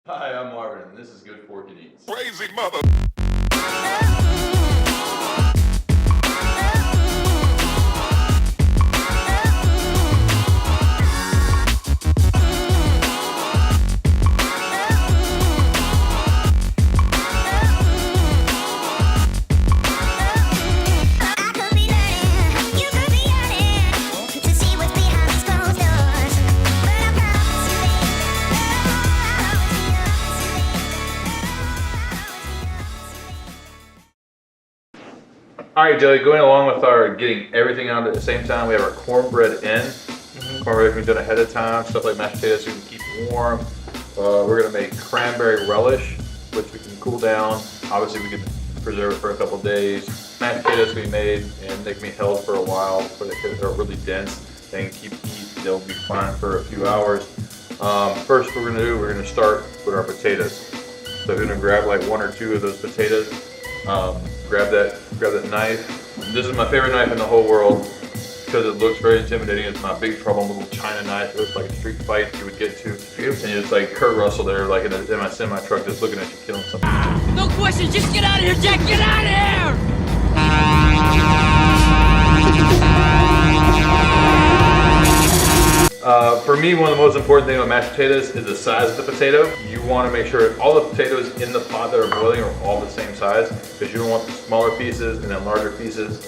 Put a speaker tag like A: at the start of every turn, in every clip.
A: Hi, I'm Marvin, and this is Good Forkin Eats.
B: Crazy mother.
A: All right, Joey, going along with our getting everything out at the same time, we have our cornbread in. Cornbread can be done ahead of time, stuff like mashed potatoes so we can keep it warm. We're gonna make cranberry relish, which we can cool down. Obviously, we can preserve it for a couple days. Mashed potatoes can be made and they can be held for a while, but they're really dense. They can keep heat, they'll be fine for a few hours. First, we're gonna start with our potatoes. So we're gonna grab like one or two of those potatoes. Grab that knife. This is my favorite knife in the whole world because it looks very intimidating. It's my Big Trouble little China knife. It looks like a street fight you would get to. And it's like Kurt Russell there, like in my semi-truck, just looking at you killing something.
C: No question, just get out of here, Jack, get out of here!
A: For me, one of the most important things about mashed potatoes is the size of the potato. You want to make sure all the potatoes in the pot that are boiling are all the same size, because you don't want the smaller pieces and then larger pieces,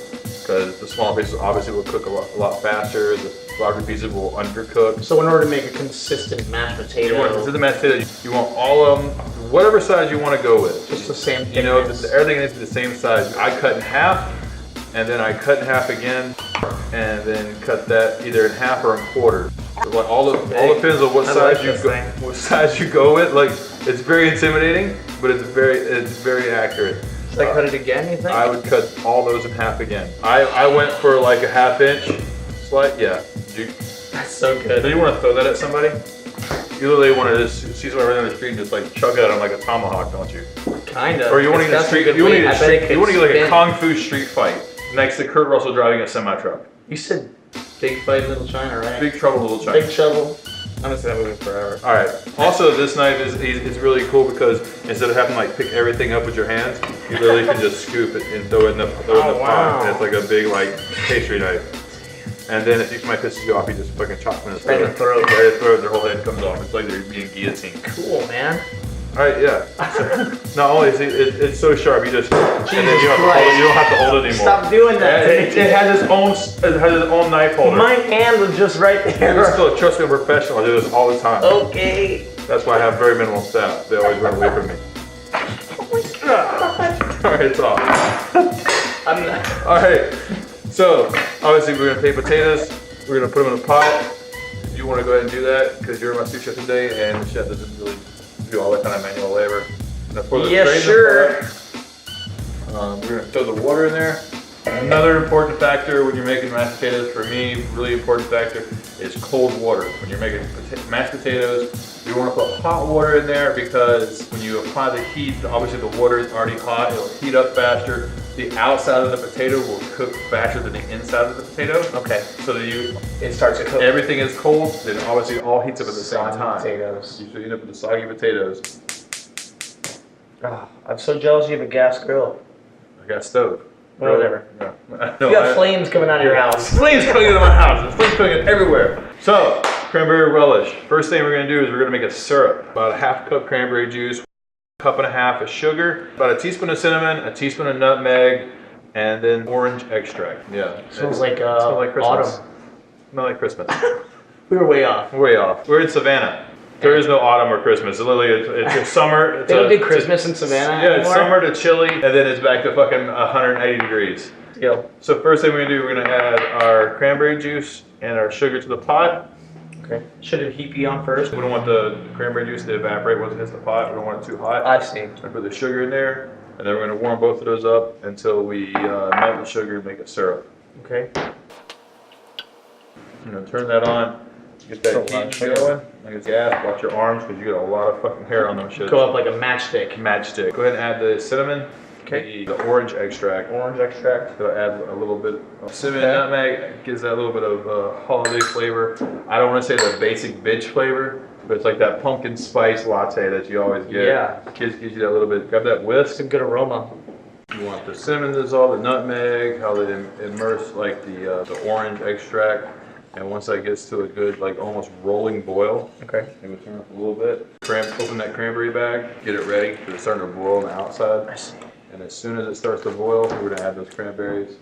A: because the smaller pieces obviously will cook a lot faster. The larger pieces will undercook.
D: So in order to make a consistent mashed potato,
A: you want all of them, whatever size you want to go with.
D: Just the same thickness.
A: You know, everything needs to be the same size. I cut in half, and then I cut in half again, and then cut that either in half or in quarters. All depends on what size you go with. Like, it's very intimidating, but it's very accurate.
D: Should I cut it again, you think?
A: I would cut all those in half again. I went for like a 1/2 inch slice. Yeah.
D: That's so good.
A: Do you want to throw that at somebody? You literally want to just see somebody running down the street and just like chuck it at them like a tomahawk, don't you?
D: Kind of.
A: Or you want to get like a kung fu street fight next to Kurt Russell driving a semi-truck.
D: You said Big Fight in Little China, right?
A: Big Trouble in Little China.
D: Big Trouble. I'm gonna say that movie forever.
A: All right. Also, this knife is really cool because instead of having to like pick everything up with your hands, you literally can just scoop it and throw it in the pot. And it's like a big like pastry knife. And then if somebody pisses you off, you just fucking chop them in the throat.
D: Right in the throat.
A: Right in the throat, their whole head comes off. It's like they're being guillotined.
D: Cool, man.
A: All right, yeah. Not only is it's so sharp, and then you don't have to hold it anymore.
D: Stop doing that.
A: It has its own knife holder.
D: My hand was just right there.
A: Still, trust me, I'm a professional. I do this all the time.
D: Okay.
A: That's why I have very minimal staff. They always run away from me.
D: Oh my god.
A: All right, it's off.
D: I'm not.
A: All right. So obviously we're gonna take potatoes. We're gonna put them in a pot. You want to go ahead and do that because you're my sous chef today, and the chef doesn't really do all that kind of manual labor.
D: Yes, sure.
A: We're gonna throw the water in there. Another important factor when you're making mashed potatoes, for me, really important factor, is cold water. When you're making mashed potatoes, you want to put hot water in there because when you apply the heat, obviously the water is already hot, it'll heat up faster. The outside of the potato will cook faster than the inside of the potato.
D: Okay.
A: So that
D: it starts to cook.
A: Everything is cold, then obviously it all heats up at the same
D: Soggy
A: time.
D: potatoes.
A: You should end up with the soggy potatoes.
D: Oh, I'm so jealous you have a gas grill.
A: I got a stove.
D: Or whatever.
A: Yeah.
D: You got flames coming out of your house.
A: Flames coming out of my house. There's flames coming out everywhere. So, cranberry relish. First thing we're gonna do is we're gonna make a syrup. About a 1/2 cup cranberry juice, 1.5 cups of sugar, about a teaspoon of cinnamon, a teaspoon of nutmeg, and then orange extract. Yeah.
D: Smells like
A: Christmas.
D: autumn.
A: Smell like Christmas.
D: We were way off.
A: Way off. We're in Savannah. There is no autumn or Christmas. Literally, it's summer.
D: They don't do Christmas in Savannah anymore?
A: It's summer to chilly, and then it's back to fucking 180 degrees.
D: Yo.
A: So first thing we're gonna do, we're gonna add our cranberry juice and our sugar to the pot.
D: Okay. Should the heat be on first?
A: We don't want the cranberry juice to evaporate once it hits the pot. We don't want it too hot.
D: I see.
A: I put the sugar in there, and then we're gonna warm both of those up until we melt the sugar and make a syrup.
D: Okay.
A: You know, turn that on. Get that heat going. Like it's gas. Watch your arms because you got a lot of fucking hair on those shits.
D: Go up like a matchstick.
A: Matchstick. Go ahead and add the cinnamon.
D: Okay.
A: The orange extract.
D: Orange extract.
A: So add a little bit of cinnamon, nutmeg. Gives that a little bit of holiday flavor. I don't want to say the basic bitch flavor, But it's like that pumpkin spice latte that you always get.
D: Yeah.
A: Kids gives you that little bit. Grab that whisk.
D: It's a good aroma.
A: You want the cinnamon dissolve, the nutmeg, how they immerse like the orange extract. And once that gets to a good, like almost rolling boil,
D: Okay.
A: and we turn up a little bit. Open that cranberry bag, get it ready because it's starting to boil on the outside.
D: I see.
A: And as soon as it starts to boil, we're gonna add those cranberries.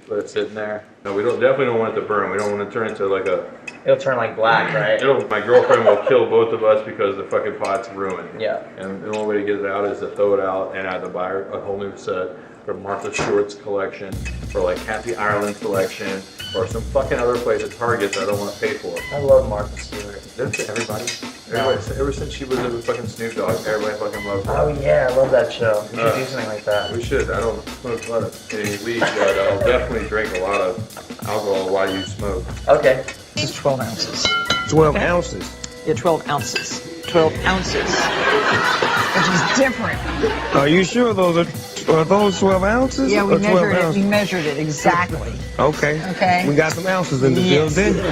A: Let it sit in there. No, we definitely don't want it to burn. We don't want to turn into like a.
D: It'll turn like black, right?
A: My girlfriend will kill both of us because the fucking pot's ruined.
D: Yeah.
A: And the only way to get it out is to throw it out and I have to buy a whole new set from Martha Stewart's collection or like Kathy Ireland's collection or some fucking other place at Target that I don't want to pay for.
D: I love Martha Stewart.
A: That's everybody. Ever since she was in fucking Snoop Dogg, everybody fucking loves her.
D: Oh yeah, I love that show. We should do something like that.
A: We should. I don't smoke a lot of any weed, but I'll definitely drink a lot of alcohol while you smoke.
D: Okay.
B: This is 12 ounces.
E: 12 ounces.
B: Yeah, 12 ounces. 12 ounces. Which is different.
E: Are you sure those are those 12 ounces?
B: Yeah, we
E: or 12
B: measured it.
E: ounces?
B: We measured it exactly.
E: Okay.
B: Okay.
E: We got some ounces in the
B: Yes.
E: building.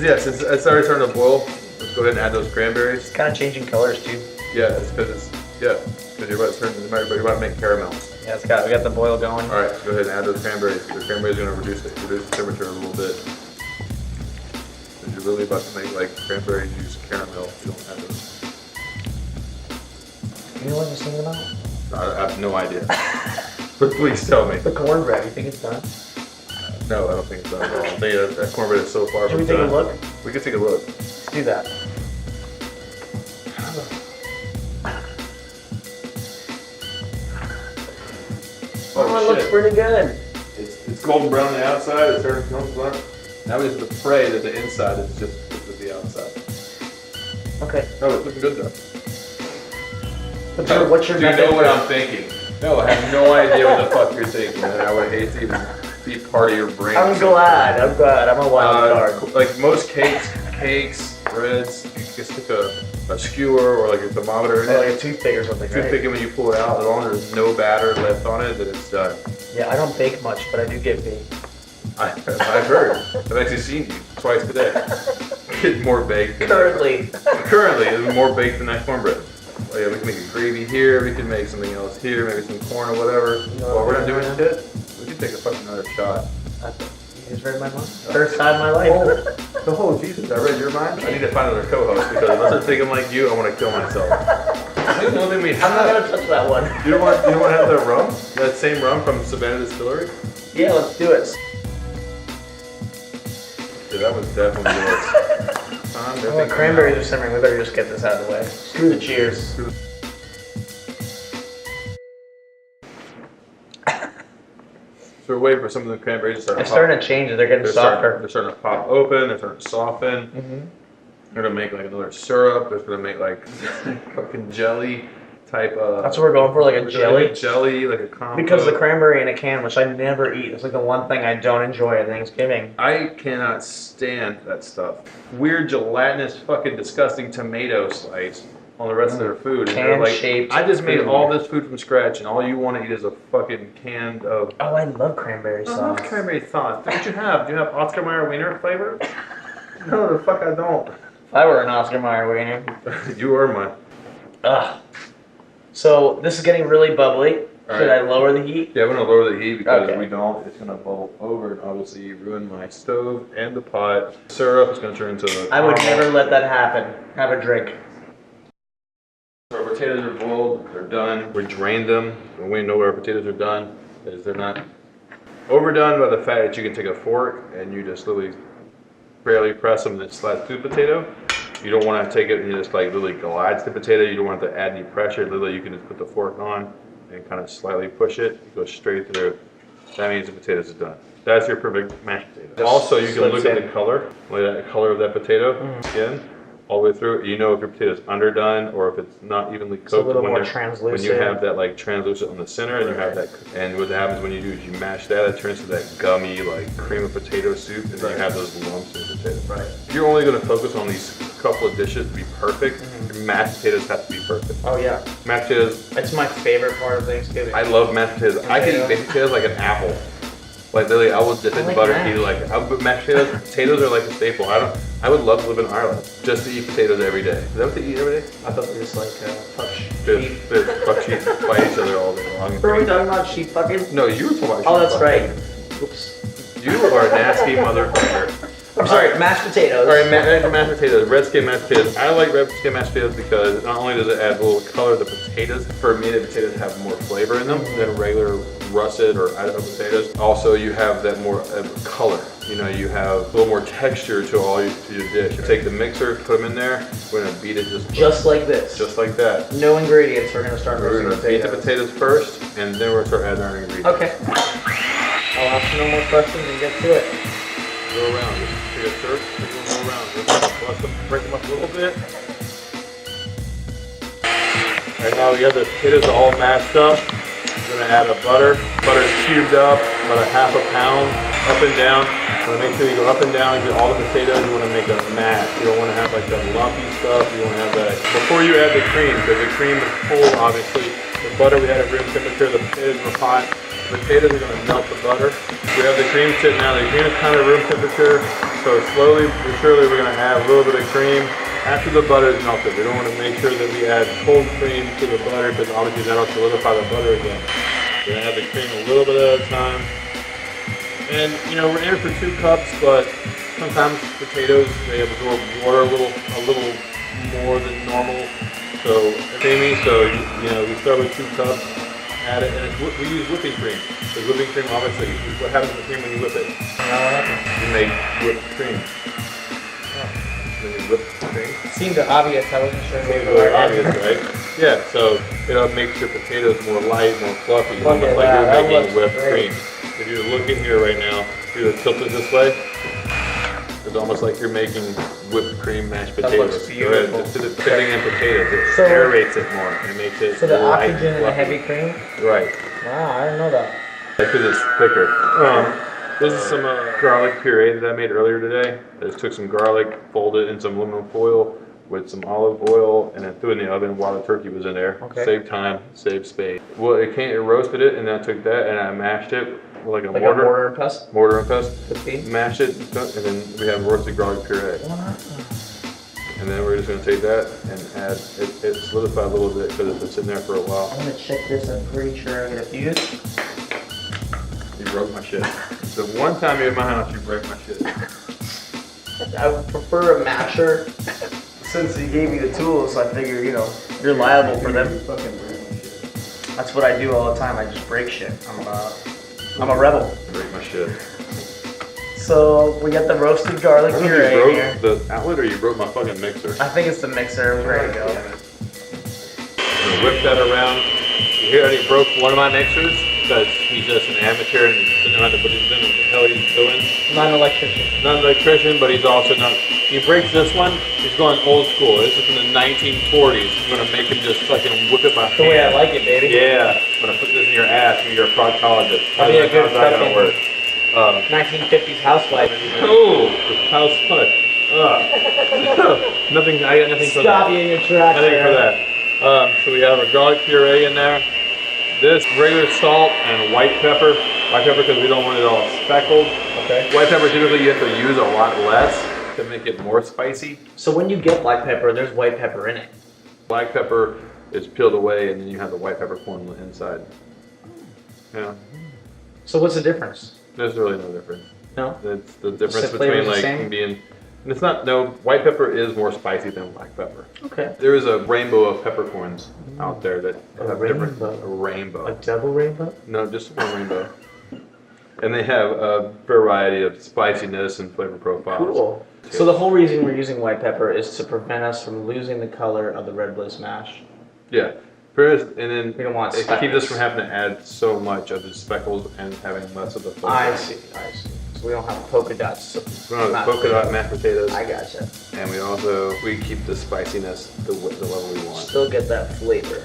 A: Yeah, since it's already starting to boil, let's go ahead and add those cranberries.
D: It's kind of changing colors too.
A: Yeah, it's because you're about to make caramel.
D: Yeah, we got the boil going.
A: All right, go ahead and add those cranberries. The cranberries are going to reduce the temperature a little bit. Because you're really about to make like cranberry juice caramel if you don't add those.
D: You know what I'm thinking about?
A: I have no idea. But please tell me.
D: The cornbread. You think it's done?
A: No, I don't think it's done at all. I think that cornbread is so far
D: Should we
A: from
D: take a
A: done.
D: look?
A: We can take a look.
D: Let's do that. Oh, it looks pretty good.
A: It's golden brown on the outside. It's turning golden brown. Now we have to pray that the inside is just with the outside.
D: Okay.
A: No, it's looking good though.
D: What's your
A: Do you
D: method?
A: know what I'm thinking? No, I have no idea what the fuck you're thinking. And I would hate to even be part of your brain.
D: I'm glad. I'm a wild card.
A: Like most cakes, breads, you just stick a skewer or like a thermometer in
D: Or
A: it.
D: like a toothpick or something,
A: Toothpick,
D: right?
A: and when you pull it out, as long as there's no batter left on it, then it's done.
D: Yeah, I don't bake much, but I do get baked.
A: I've heard. I've actually seen you twice today. Get more baked.
D: Currently.
A: Currently, it's more baked than that cornbread. Oh yeah, we can make a gravy here. We can make something else here. Maybe some corn or whatever. While we're not doing shit, we can take a fucking another shot.
D: You just read my mind. First time in my life.
A: Oh Jesus! I read your mind. I need to find another co-host because unless I think I'm like you, I want to kill myself. I think the only thing we
D: I'm not
A: have.
D: gonna touch that one.
A: You don't want to have that rum? That same rum from Savannah Distillery?
D: Yeah, let's do it.
A: Yeah, that was definitely yours.
D: Oh, cranberries are simmering. We better just get this out of the way. Screw the cheers.
A: So we're waiting for some of the cranberries to start.
D: They're starting to change. They're getting softer.
A: They're starting to pop open. They're starting to soften. They're gonna make like another syrup. They're gonna make like fucking jelly type of.
D: That's what we're going for, like a jelly.
A: Jelly, like a compote.
D: Because the cranberry in a can, which I never eat, it's like the one thing I don't enjoy at Thanksgiving.
A: I cannot stand that stuff. Weird gelatinous, fucking disgusting tomato slice on the rest of their food. And they're like,
D: Can-shaped
A: I just made
D: food.
A: all this food from scratch, and all you want to eat is a fucking can of.
D: Oh, I love cranberry
A: I love
D: sauce.
A: cranberry sauce. What you have? Do you have Oscar Mayer wiener flavor? No, the fuck I don't.
D: If I were an Oscar Mayer wiener.
A: You are mine.
D: Ugh. So this is getting really bubbly.
A: All
D: Should
A: right.
D: I lower the heat?
A: Yeah, I'm gonna lower the heat because
D: Okay.
A: if we don't, it's gonna bubble over and obviously ruin my stove and the pot. Syrup is gonna turn into.
D: I would never let that happen. Have a drink.
A: Our potatoes are boiled, they're done. We drained them, and we know our potatoes are done, is they're not overdone by the fact that you can take a fork and you just literally barely press them and it slides through the potato. You don't want to take it and you just like literally glides the potato. You don't want to add any pressure. Literally, you can just put the fork on and kind of slightly push it. It goes straight through. That means the potatoes are done. That's your perfect mashed potato. Also, you can look at the color, like that color of that potato skin, all the way through. You know if your potato's underdone or if it's not evenly cooked.
D: a little more
A: when
D: translucent.
A: you have that like translucent on the center, and you have that, and what happens when you do is you mash that, it turns to that gummy like cream of potato soup, and then you have those lumps in the potato. Right. If you're only going to focus on these couple of dishes to be perfect, your mashed potatoes have to be perfect.
D: Oh yeah.
A: Mashed potatoes.
D: It's my favorite part of Thanksgiving.
A: I love mashed potatoes. I can eat baked potatoes like an apple. Like literally, I will dip in
D: like
A: butter.
D: mash.
A: Eat like mashed potatoes. Potatoes are like a staple. I would love to live in Ireland just to eat potatoes every day. Is that what they eat every day?
D: I thought they just like fuck sheep.
A: They fuck sheep, fight each other all day long.
D: Were we talking about sheep fucking?
A: No, you were talking about.
D: Oh,
A: sheep
D: that's
A: fucking.
D: right. Oops.
A: You are a nasty motherfucker.
D: I'm sorry, mashed potatoes.
A: All right, mashed potatoes, red skin mashed potatoes. I like red skin mashed potatoes because not only does it add a little color to potatoes, for me the potatoes have more flavor in them than regular russet or Idaho potatoes. Also, you have that more color. You know, you have a little more texture to all your dish. You take the mixer, put them in there. We're gonna beat it
D: just like this.
A: just like that.
D: No ingredients. We're gonna start
A: We're
D: roasting
A: gonna beat the
D: potatoes.
A: potatoes first, and then we're gonna start adding our ingredients.
D: Okay. I'll ask no more questions and get to it.
A: Go around, just take a stir, go around, just bust them, break them up a little bit. Right now we have the potatoes all mashed up. We're gonna add a butter. Butter's cubed up, about a half a pound, up and down. You wanna make sure you go up and down and get all the potatoes. You wanna make a mash. You don't wanna have like that lumpy stuff. You wanna have that. Before you add the cream, because the cream is cold, obviously. The butter we had at room temperature, the potatoes were hot. The potatoes are gonna melt the butter. We have the cream sitting now. The cream is kind of room temperature. So slowly but surely we're gonna add a little bit of cream after the butter is melted. We don't wanna make sure that we add cold cream to the butter because obviously that'll solidify the butter again. We're gonna add the cream a little bit at a time. And you know, we're in for 2 cups, but sometimes potatoes, they absorb water a little more than normal. So creamy, so you know, we start with 2 cups. Add it, and we use whipping cream. Because whipping cream, obviously, what happens with the cream when you whip it? You make whipped cream. When you whip cream.
D: It seemed obvious. I wasn't sure.
A: Seems very obvious, right? Yeah, so it makes your potatoes more light, more fluffy, almost like you're making whipped cream. If you look in here right now, you're gonna tilt it this way. It's almost like you're making whipped cream mashed potatoes.
D: looks beautiful.
A: Just to the thickening in potatoes, it
D: So-
A: aerates it more and makes it
D: So the
A: light and
D: oxygen in the
A: fluffy.
D: heavy cream?
A: Right.
D: Wow, I didn't know that.
A: Because it's thicker. This is some garlic puree that I made earlier today. I just took some garlic, folded in some aluminum foil with some olive oil, and then threw it in the oven while the turkey was in there.
D: Okay.
A: Save time, save space. Well, it roasted it, and then I took that and I mashed it with like a
D: Like
A: mortar.
D: a mortar and pestle?
A: Mortar and pestle.
D: Could be.
A: Mashed it, and then we have roasted garlic puree. And then we're just gonna take that and add, it solidified a little bit because it's been sitting there for a while.
D: I'm gonna check this. I'm pretty sure I'm gonna fuse.
A: You broke my shit. The one time you're in my house, you break my shit.
D: I would prefer a masher. Since he gave me the tools, I figure, you know, you're liable for them. That's what I do all the time. I just break shit. I'm a rebel.
A: Break my shit.
D: So we got the roasted garlic
A: I don't know
D: puree
A: if you
D: here.
A: broke the outlet or you broke my fucking mixer.
D: I think it's the mixer. We're ready to go.
A: I'm gonna whip that around. You hear that he broke one of my mixers? Because he's just an amateur and he doesn't know what the hell he's doing.
D: Not an electrician.
A: Not an electrician, but he's also not. He breaks this one, he's going old school. This is from the 1940s. I'm gonna make him just fucking whip it by hand.
D: The way I like it, baby.
A: Yeah, I'm gonna put this in your ass when you're a proctologist.
D: That'd be a good
A: How's that gonna
D: fucking-
A: work?
D: 1950s housewife.
A: Oh, house what? Nothing. I got nothing for
D: Stop
A: that.
D: you in your tracks.
A: Nothing for
D: there.
A: that. So we have a garlic puree in there. This regular salt and white pepper. White pepper because we don't want it all speckled.
D: Okay.
A: White pepper typically you have to use a lot less to make it more spicy.
D: So when you get black pepper, there's white pepper in it.
A: Black pepper is peeled away and then you have the white pepper corn on the inside. Yeah,
D: So what's the difference?
A: there's really no difference.
D: No?
A: It's the difference
D: the flavor
A: between
D: the
A: like
D: same?
A: being. And it's not, no, white pepper is more spicy than black pepper.
D: Okay.
A: There is a rainbow of peppercorns out there that
D: A
A: have different.
D: rainbow?
A: A rainbow.
D: A double rainbow?
A: No, just one rainbow. And they have a variety of spiciness and flavor profiles.
D: Cool. So the whole reason we're using white pepper is to prevent us from losing the color of the red bliss mash.
A: Yeah. First, and then
D: We don't want
A: it keeps us
D: speckles.
A: from having to add so much of the speckles and having less of the flavor.
D: I see. So we don't have polka dots.
A: We don't have the polka dot mashed potatoes.
D: I gotcha.
A: And we keep the spiciness the level we want.
D: Still get that flavor.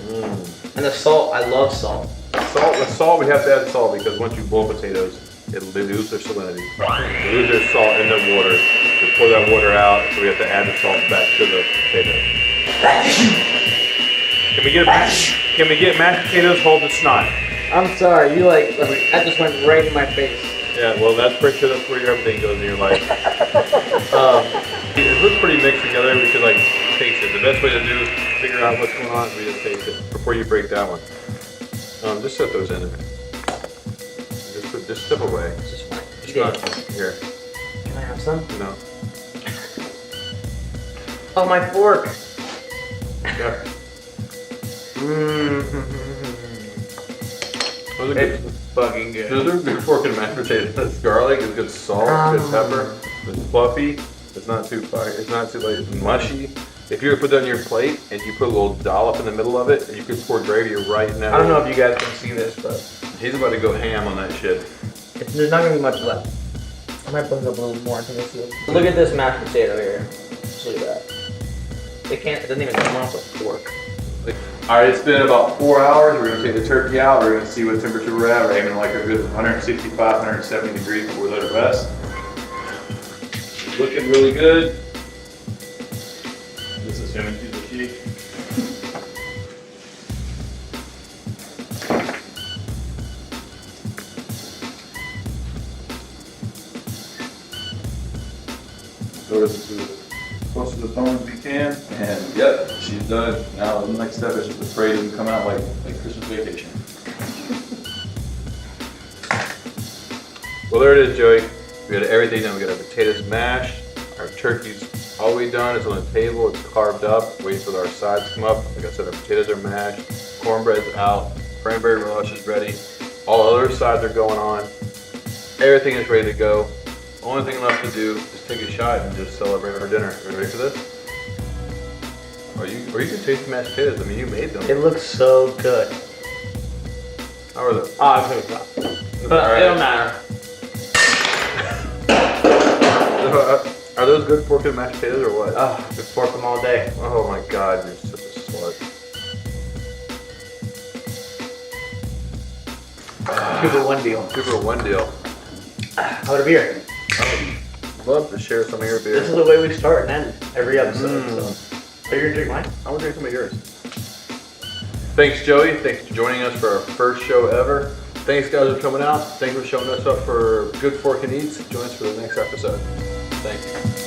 D: And the salt, I love salt.
A: The salt, we have to add salt because once you boil potatoes, they lose their salinity. They lose their salt in the water. We pour that water out, so we have to add the salt back to the potatoes. Can we get mashed potatoes hold the snot?
D: I'm sorry, that just went right in my face.
A: Yeah, well, that's pretty sure that's where everything goes in your life. It looks pretty mixed together. We should like taste it. The best way to figure out what's going on is we just taste it before you break that one. Just set those in there. Just step away. It's not here.
D: Can I have some?
A: No.
D: Oh, my fork.
A: Yeah. Those are
D: It's
A: good.
D: fucking good.
A: Those are good Forkin mashed potatoes. It's garlic, it's good salt, good pepper. It's fluffy. It's not too fire. It's not too like mushy. If you were to put that on your plate and you put a little dollop in the middle of it, and you could pour gravy right now.
D: I don't know if you guys can see this, but
A: He's about to go ham on that shit.
D: there's not gonna be much left. I might bring up a little more. I think it's Look at this mashed potato here. Just look at that. It doesn't even come off with fork.
A: All right, it's been about 4 hours. We're gonna take the turkey out. We're gonna see what temperature we're at. We're aiming like a good 165, 170 degrees before we let it rest. It's looking really good. Just assuming she's a she. Throw this as close to the bone as we can, and yep, she's done. Now the next step is just to pray it doesn't come out like Christmas Vacation. Well, there it is, Joey. We got everything done. We got our potatoes mashed, our turkey's all we done. It's on the table. It's carved up, waiting for our sides to come up. Like I said, our potatoes are mashed, cornbread's out, cranberry relish is ready. All other sides are going on. Everything is ready to go. Only thing left to do is take a shot and just celebrate our dinner. Are you ready for this? Or you can taste the mashed potatoes. I mean, you made them.
D: It looks so good.
A: How are they?
D: Oh, I couldn't stop. But
A: Alright.
D: it don't matter.
A: Are those good Forkin mashed potatoes or what?
D: Oh, I could fork them all day.
A: Oh my God, you're such a slut.
D: 2 for 1 deal.
A: 2 for 1 deal.
D: How about a beer?
A: I'd love to share some of your beer.
D: This is the way we start and end every episode. So. Are you gonna drink mine?
A: I want to drink some of yours. Thanks, Joey. Thanks for joining us for our first show ever. Thanks, guys, for coming out. Thanks for showing us up for Good Forkin Eats. Join us for the next episode. Thank you.